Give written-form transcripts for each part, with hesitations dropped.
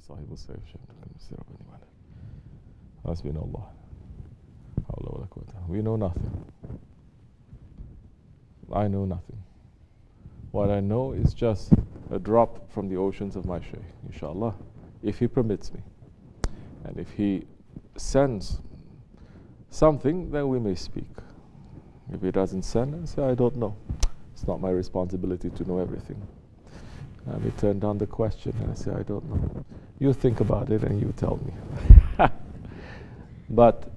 صاحب السيف شيء حسبنا الله حول ولا قوة. We know nothing. I know nothing. What I know is just a drop from the oceans of my Shaykh, inshallah, if he permits me. And if he sends something, then we may speak. If he doesn't send, I say, I don't know. It's not my responsibility to know everything. And we turn down the question and I say, I don't know. You think about it and you tell me. But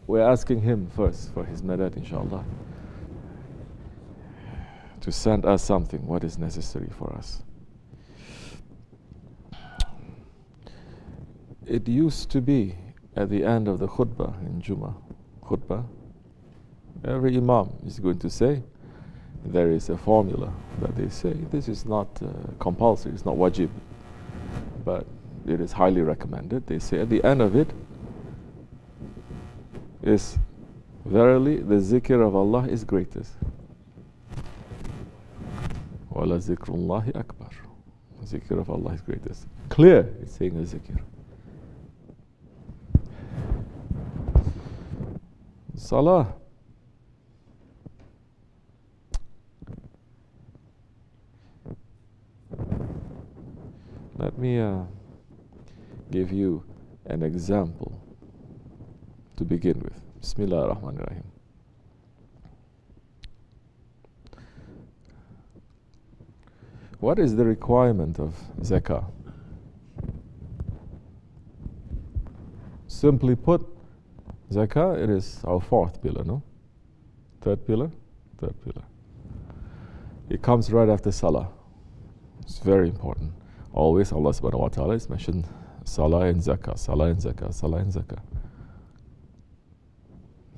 we're asking him first for his madad, inshallah, to send us something, what is necessary for us. It used to be at the end of the khutbah in Jummah khutbah, every imam is going to say, there is a formula that they say, this is not compulsory, it's not wajib, but it is highly recommended. They say at the end of it is, verily the zikr of Allah is greatest. Wala zikrullahi akbar. The zikr of Allah is greatest. Clear, it's saying a zikr. Salah. Let me give you an example to begin with. Bismillah ar-Rahman ar-Rahim. What is the requirement of zakah? Simply put, zakah, it is our fourth pillar, no? Third pillar? Third pillar. It comes right after salah. It's very important. Always Allah subhanahu wa ta'ala is mentioned salah and zakah, salah and zakah, salah and zakah.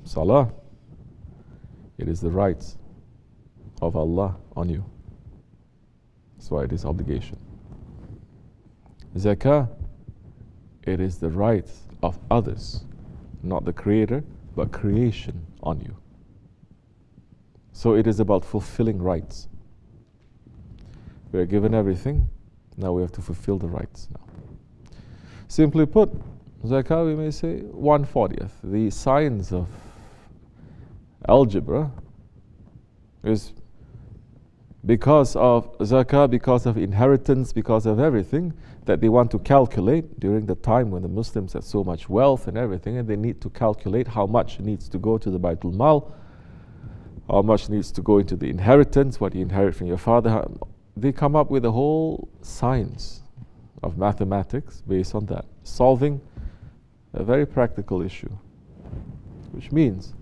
Salah, it is the rights of Allah on you. That's why it is obligation. Zakah, it is the rights of others, not the creator, but creation on you. So it is about fulfilling rights. We are given everything, now we have to fulfill the rights now. Simply put, zakah, we may say 1/40. The science of algebra is because of zakah, because of inheritance, because of everything that they want to calculate during the time when the Muslims had so much wealth and everything, and they need to calculate how much needs to go to the Baitul Mal, how much needs to go into the inheritance, what you inherit from your father. They come up with a whole science of mathematics based on that, solving a very practical issue, which means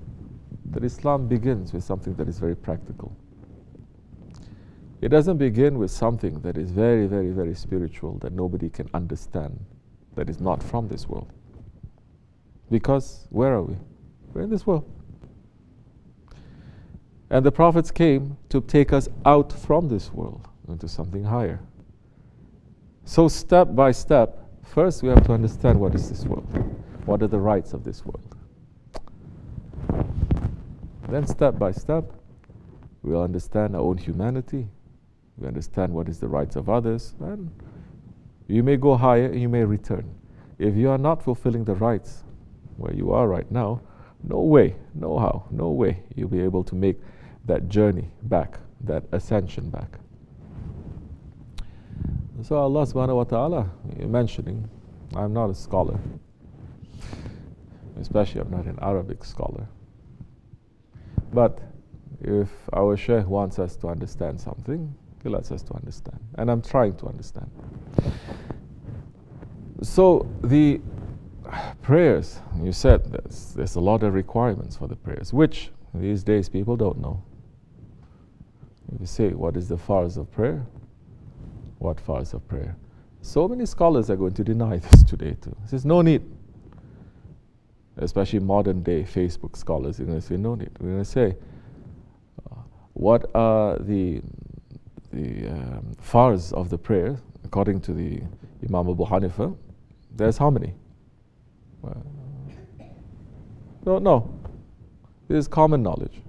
that Islam begins with something that is very practical. It doesn't begin with something that is very, very, very spiritual that nobody can understand, that is not from this world. Because where are we? We're in this world. And the prophets came to take us out from this world into something higher. So step by step, first we have to understand what is this world. What are the rights of this world? Then step by step, we'll understand our own humanity. We understand what is the rights of others. And you may go higher and you may return. If you are not fulfilling the rights where you are right now, no way, no how, no way you'll be able to make that journey back, that ascension back. So Allah subhanahu wa ta'ala, you're mentioning, I'm not a scholar, especially I'm not an Arabic scholar. But if our Shaykh wants us to understand something, he lets us to understand. And I'm trying to understand. So the prayers, you said there's a lot of requirements for the prayers, which these days people don't know. If you say, what is the farz of prayer? What farz of prayer? So many scholars are going to deny this today too. There's no need. Especially modern day Facebook scholars, they're going to say no need. We're going to say, what are the farz of the prayer according to the Imam Abu Hanifa? There's how many? Don't know. This is common knowledge.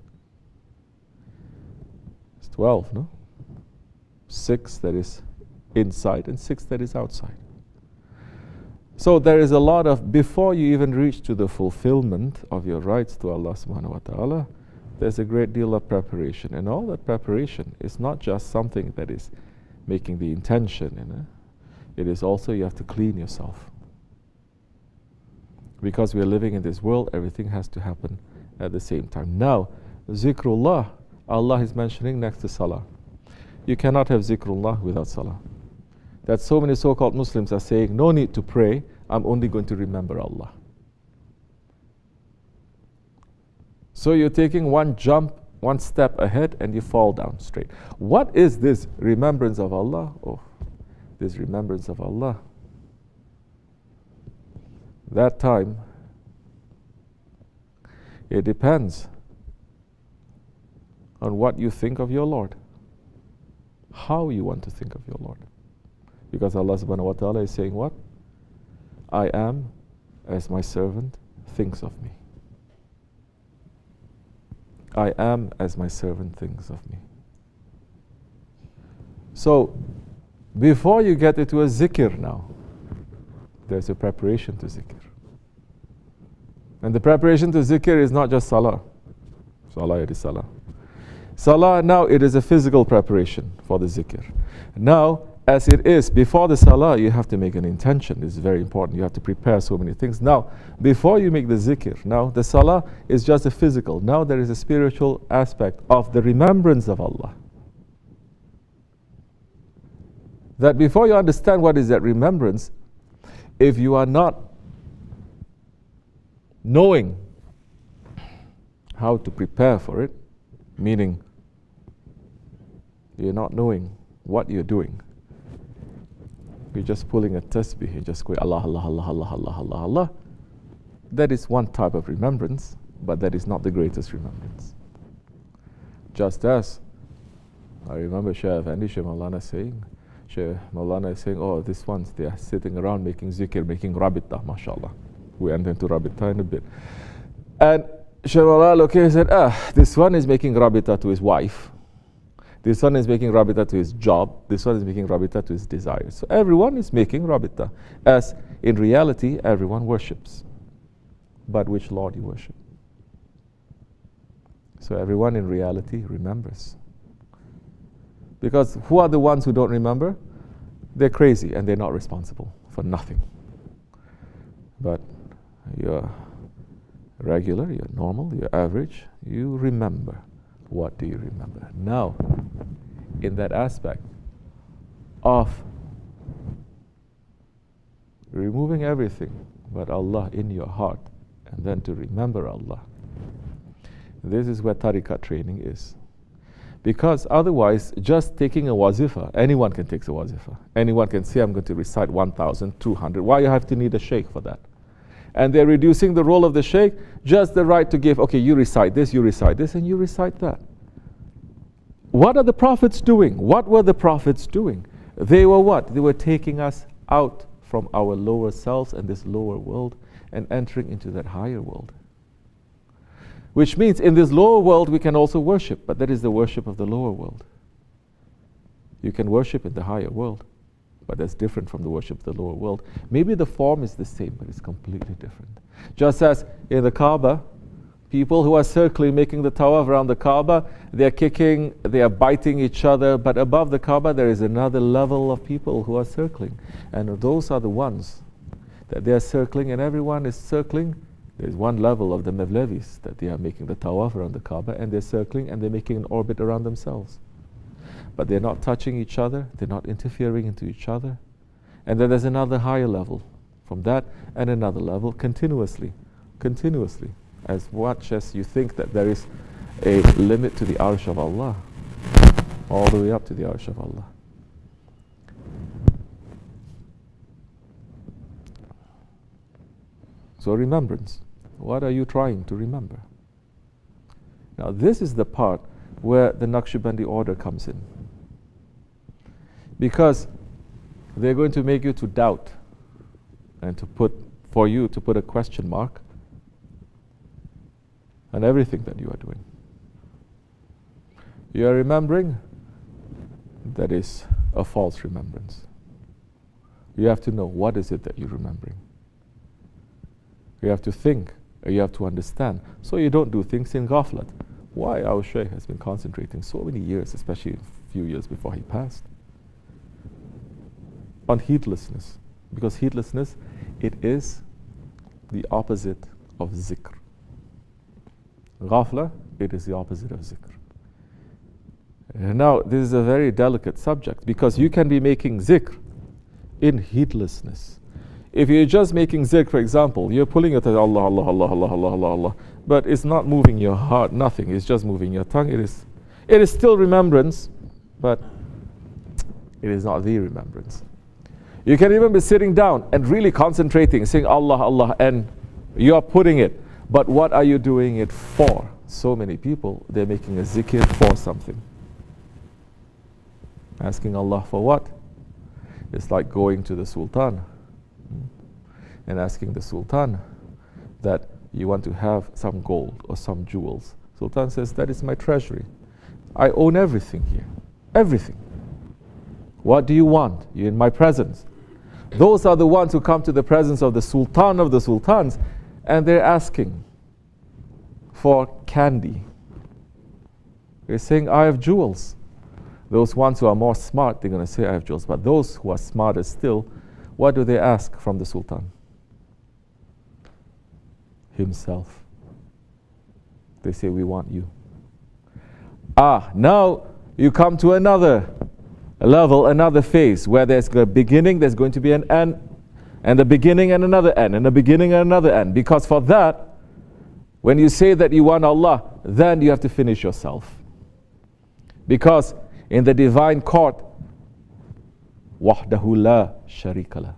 It's 12, no? 6 that is inside, and 6 that is outside. So there is a lot of, before you even reach to the fulfillment of your rights to Allah subhanahu wa ta'ala, there's a great deal of preparation. And all that preparation is not just something that is making the intention, it is also you have to clean yourself. Because we are living in this world, everything has to happen at the same time. Now, zikrullah, Allah is mentioning next to salah. You cannot have zikrullah without salah. That so many so-called Muslims are saying, no need to pray, I'm only going to remember Allah. So you're taking one jump, one step ahead, and you fall down straight. What is this remembrance of Allah? Oh, this remembrance of Allah. That time, it depends on what you think of your Lord. How you want to think of your Lord. Because Allah subhanahu wa ta'ala is saying what? I am as my servant thinks of me. I am as my servant thinks of me. So, before you get into a zikr now, there's a preparation to zikr. And the preparation to zikr is not just salah. Salah, it is salah. Salah, now it is a physical preparation for the zikr. Now, as it is, before the salah, you have to make an intention. This is very important. You have to prepare so many things. Now, before you make the zikr, now the salah is just a physical. Now there is a spiritual aspect of the remembrance of Allah. That before you understand what is that remembrance, if you are not knowing how to prepare for it, meaning you're not knowing what you're doing, you're just pulling a tasbih, you're just going Allah, Allah, Allah, Allah, Allah, Allah, Allah. That is one type of remembrance, but that is not the greatest remembrance. Just as I remember Shaykh Effendi, Shaykh Maulana saying, Shaykh Maulana is saying, oh, these ones, they are sitting around making zikr, making rabita, mashallah. We enter into rabita in a bit. And Shaykh Maulana looked and said, this one is making rabita to his wife. This one is making rabita to his job. This one is making rabita to his desires. So everyone is making rabita. As in reality, everyone worships. But which Lord you worship? So everyone in reality remembers. Because who are the ones who don't remember? They're crazy and they're not responsible for nothing. But you're regular, you're normal, you're average, you remember. What do you remember? Now, in that aspect of removing everything but Allah in your heart, and then to remember Allah, this is where tariqat training is. Because otherwise, just taking a wazifa, anyone can take a wazifa. Anyone can say, I'm going to recite 1,200. Why you have to need a sheikh for that? And they're reducing the role of the sheikh, just the right to give, okay, you recite this, and you recite that. What are the prophets doing? What were the prophets doing? They were what? They were taking us out from our lower selves and this lower world and entering into that higher world. Which means in this lower world we can also worship, but that is the worship of the lower world. You can worship in the higher world, but that's different from the worship of the lower world. Maybe the form is the same, but it's completely different. Just as in the Kaaba, people who are circling, making the tawaf around the Kaaba, they are kicking, they are biting each other, but above the Kaaba there is another level of people who are circling. And those are the ones that they are circling, and everyone is circling. There's one level of the Mevlevis that they are making the tawaf around the Kaaba, and they're circling and they're making an orbit around themselves. But they're not touching each other, they're not interfering into each other. And then there's another higher level from that, and another level continuously, as much as you think that there is a limit to the arsh of Allah, all the way up to the arsh of Allah. So remembrance. What are you trying to remember? Now this is the part where the Naqshbandi order comes in. Because they're going to make you to doubt and for you to put a question mark on everything that you are doing. You are remembering that is a false remembrance. You have to know what is it that you're remembering. You have to think, or you have to understand, so you don't do things in ghaflat. Why our Shaykh has been concentrating so many years, especially a few years before he passed, on heedlessness. Because heedlessness, it is the opposite of zikr. Ghafla, it is the opposite of zikr. And now, this is a very delicate subject, because you can be making zikr in heedlessness. If you're just making zikr, for example, you're pulling it at Allah, Allah, Allah, Allah, Allah, Allah, Allah, but it's not moving your heart, nothing, it's just moving your tongue. It is still remembrance, but it is not the remembrance. You can even be sitting down and really concentrating, saying Allah, Allah, and you're putting it. But what are you doing it for? So many people, they're making a zikr for something. Asking Allah for what? It's like going to the Sultan and asking the Sultan that you want to have some gold or some jewels. Sultan says, that is my treasury. I own everything here. Everything. What do you want? You're in my presence. Those are the ones who come to the presence of the Sultan of the Sultans, and they're asking for candy. They're saying, I have jewels. Those ones who are more smart, they're going to say, I have jewels. But those who are smarter still, what do they ask from the Sultan? Himself. They say, we want you. Now you come to another level, another phase, where there's a beginning, there's going to be an end, and a beginning and another end, and a beginning and another end. Because for that, when you say that you want Allah, then you have to finish yourself. Because in the divine court, وَحْدَهُ لَا شَرِيكَ لَهُ.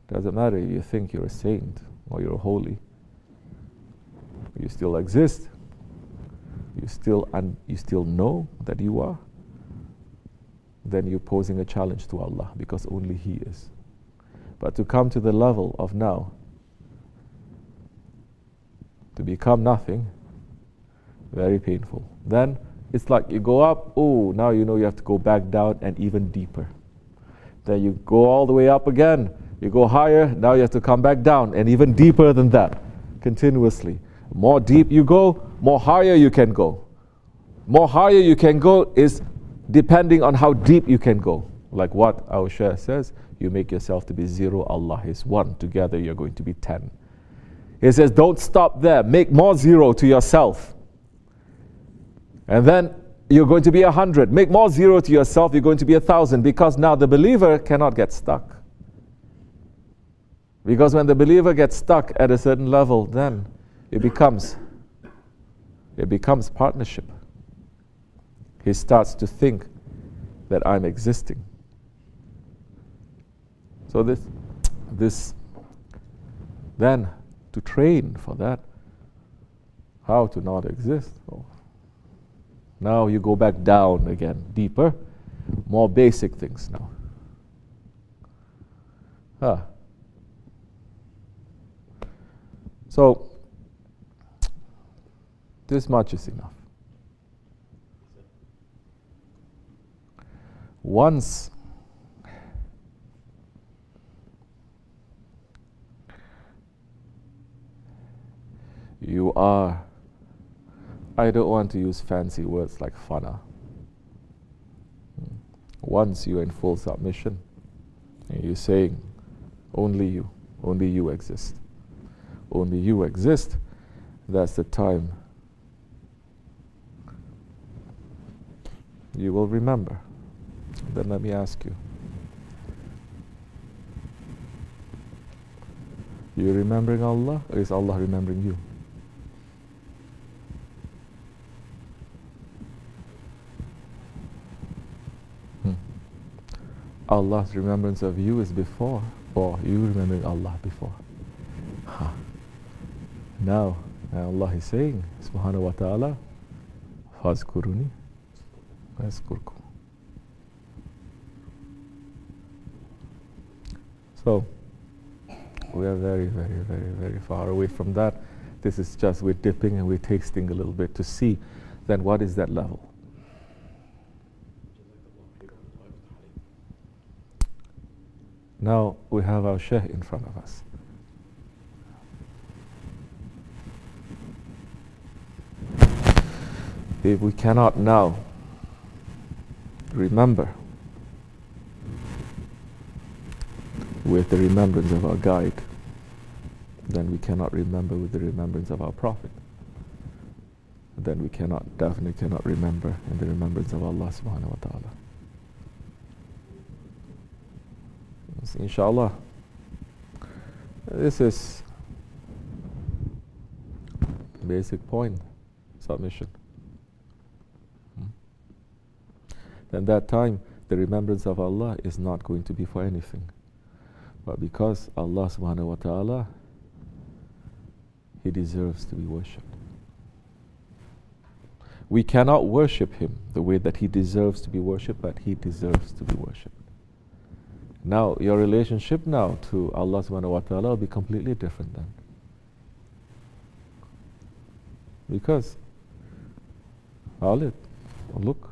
Doesn't matter if you think you're a saint or you're holy. You still exist. You still know that you are. Then you're posing a challenge to Allah, because only He is. But to come to the level of now, to become nothing, very painful. Then it's like you go up, now you know you have to go back down and even deeper. Then you go all the way up again. You go higher, now you have to come back down, and even deeper than that, continuously. More deep you go, more higher you can go. More higher you can go is depending on how deep you can go. Like what our Shaykh says, you make yourself to be 0, Allah is 1. Together you're going to be 10. He says, don't stop there. Make more 0 to yourself. And then you're going to be 100. Make more 0 to yourself, you're going to be 1,000. Because now the believer cannot get stuck. Because when the believer gets stuck at a certain level, then it becomes partnership. He starts to think that I'm existing. So this then to train for that, how to not exist. Now you go back down again, deeper, more basic things now. So, this much is enough. Once you are, I don't want to use fancy words like fana. Once you're in full submission, and you're saying, only you exist. Only you exist, that's the time you will remember. Then let me ask you. You remembering Allah, or is Allah remembering you? Allah's remembrance of you is before, or you remembering Allah before? Now Allah is saying, subhanahu wa ta'ala, fazkuruni azkurkum. So we are very, very, very, very far away from that. This is just, we're dipping and we're tasting a little bit to see then what is that level. Now we have our Shaykh in front of us. If we cannot now remember with the remembrance of our guide, then we cannot remember with the remembrance of our Prophet. Then we definitely cannot remember in the remembrance of Allah subhanahu wa ta'ala. So inshallah, this is basic point, submission. Then that time, the remembrance of Allah is not going to be for anything. But because Allah subhanahu wa ta'ala, He deserves to be worshipped. We cannot worship Him the way that He deserves to be worshipped, but He deserves to be worshipped. Now, your relationship now to Allah subhanahu wa ta'ala will be completely different then. Because, look,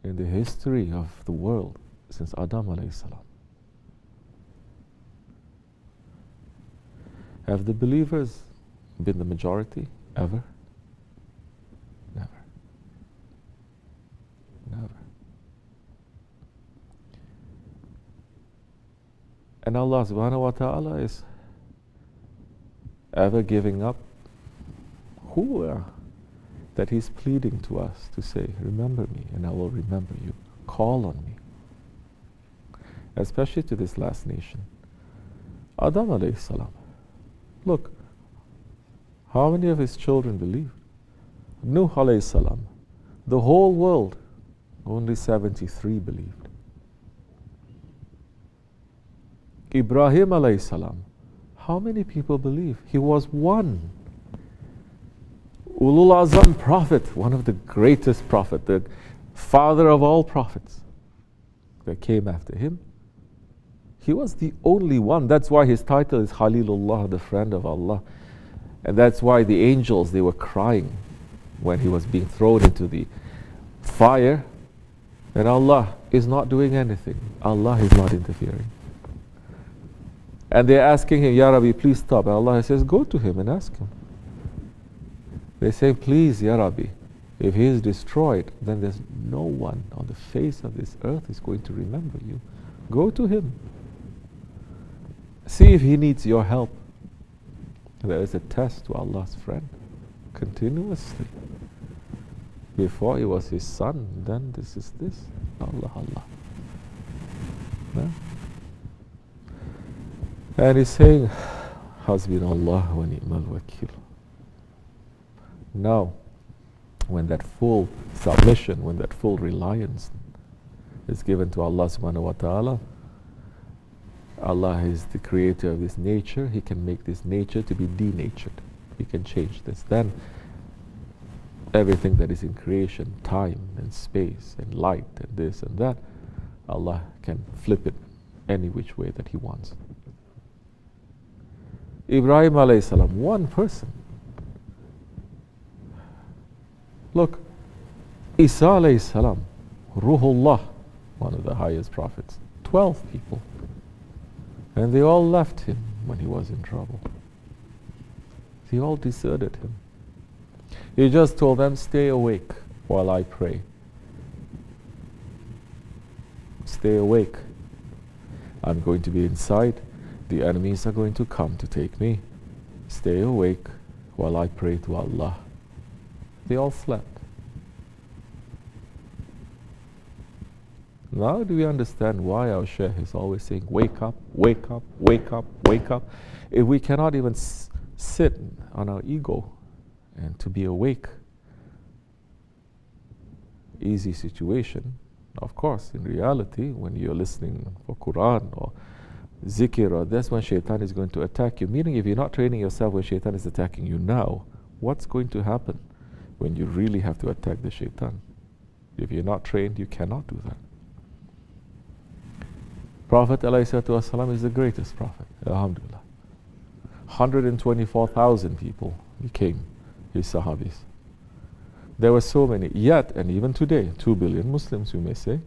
in the history of the world since Adam alayhi salam, have the believers been the majority ever? Never. Never. And Allah subhanahu wa ta'ala is ever giving up who that He's pleading to us to say, remember me and I will remember you. Call on me. Especially to this last nation. Adam alayhi salam. Look, how many of his children believed? Nuh alayhi salam. The whole world, only 73 believed. Ibrahim alayhi salam. How many people believe? He was one. Ulul Azam prophet, one of the greatest prophets, the father of all prophets that came after him. He was the only one. That's why his title is Khalilullah, the friend of Allah. And that's why the angels, they were crying when he was being thrown into the fire. And Allah is not doing anything. Allah is not interfering. And they're asking him, Ya Rabbi, please stop. And Allah says, go to him and ask him. They say, please, Ya Rabbi, if he is destroyed, then there's no one on the face of this earth is going to remember you. Go to him. See if he needs your help. There is a test to Allah's friend continuously. Before he was his son, then this is this. Allah. No? And he's saying, Hasbunallah wa ni'mal wakil. Now, when that full submission, when that full reliance is given to Allah subhanahu wa ta'ala, Allah is the creator of this nature. He can make this nature to be denatured. He can change this. Then everything that is in creation, time and space and light and this and that, Allah can flip it any which way that He wants. Ibrahim alayhi salam, one person. Look, Isa alayhi salam, Ruhullah, one of the highest prophets, 12 people. And they all left him when he was in trouble. They all deserted him. He just told them, stay awake while I pray. Stay awake. I'm going to be inside. The enemies are going to come to take me. Stay awake while I pray to Allah. They all slept. Now do we understand why our Shaykh is always saying, wake up, wake up, wake up, wake up. If we cannot even sit on our ego and to be awake, easy situation. Of course, in reality, when you're listening for Quran or zikr, or that's when shaitan is going to attack you. Meaning, if you're not training yourself when shaitan is attacking you now, what's going to happen when you really have to attack the shaitan? If you're not trained, you cannot do that. Prophet ﷺ is the greatest prophet. Alhamdulillah. 124,000 people became his Sahabis. There were so many, yet, and even today, 2 billion Muslims, you may say,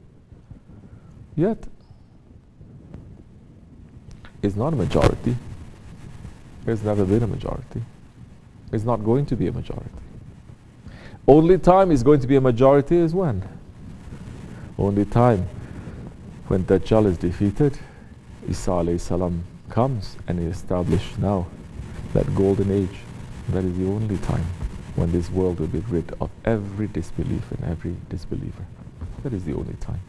yet, it's not a majority. There's never been a majority. It's not going to be a majority. Only time is going to be a majority is when? Only time when Dajjal is defeated, Isa alayhi salam comes and he established now that golden age. That is the only time when this world will be rid of every disbelief and every disbeliever. That is the only time.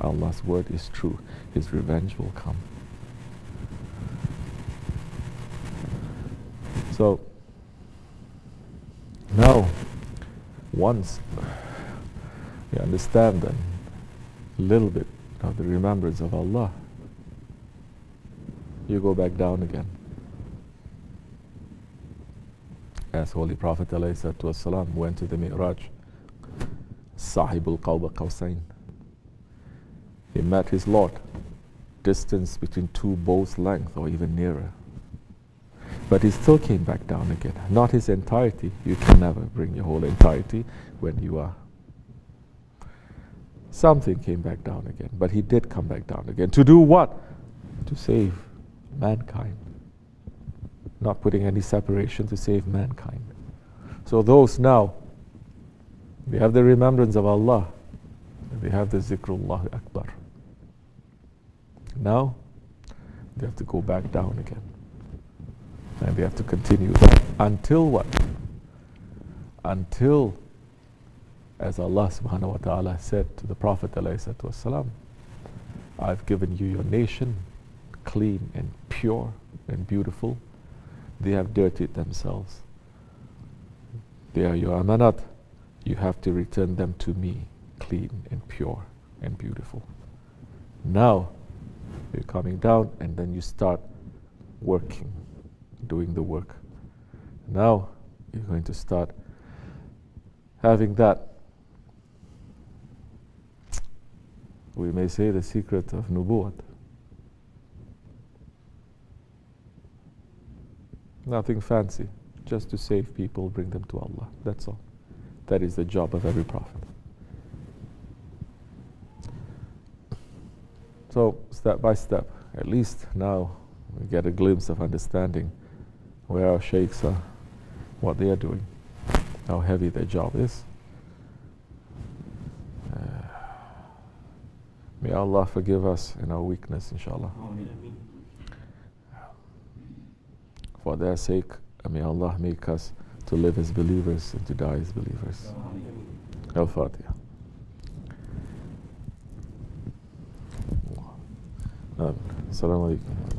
Allah's word is true. His revenge will come. So, now, once you understand then a little bit of the remembrance of Allah, you go back down again. As Holy Prophet ﷺ went to the Mi'raj, Sahibul Qawba Qawsain, he met his Lord, distance between two bows' length or even nearer. But he still came back down again. Not his entirety. You can never bring your whole entirety when you are. Something came back down again. But he did come back down again. To do what? To save mankind. Not putting any separation, to save mankind. So those now, they have the remembrance of Allah. They have the Zikrullah Akbar. Now, they have to go back down again. And they have to continue that until what? Until, as Allah subhanahu wa ta'ala said to the Prophet ﷺ, I've given you your nation clean and pure and beautiful. They have dirtied themselves. They are your amanat. You have to return them to me clean and pure and beautiful. Now, you're coming down and then you start working, doing the work. Now you're going to start having that, we may say, the secret of nubuwwat. Nothing fancy, just to save people, bring them to Allah. That's all. That is the job of every prophet. So step by step, at least now we get a glimpse of understanding where our sheikhs are, what they are doing, how heavy their job is. May Allah forgive us in our weakness, inshallah. For their sake, may Allah make us to live as believers and to die as believers. Al-Fatiha. Assalamu alaikum.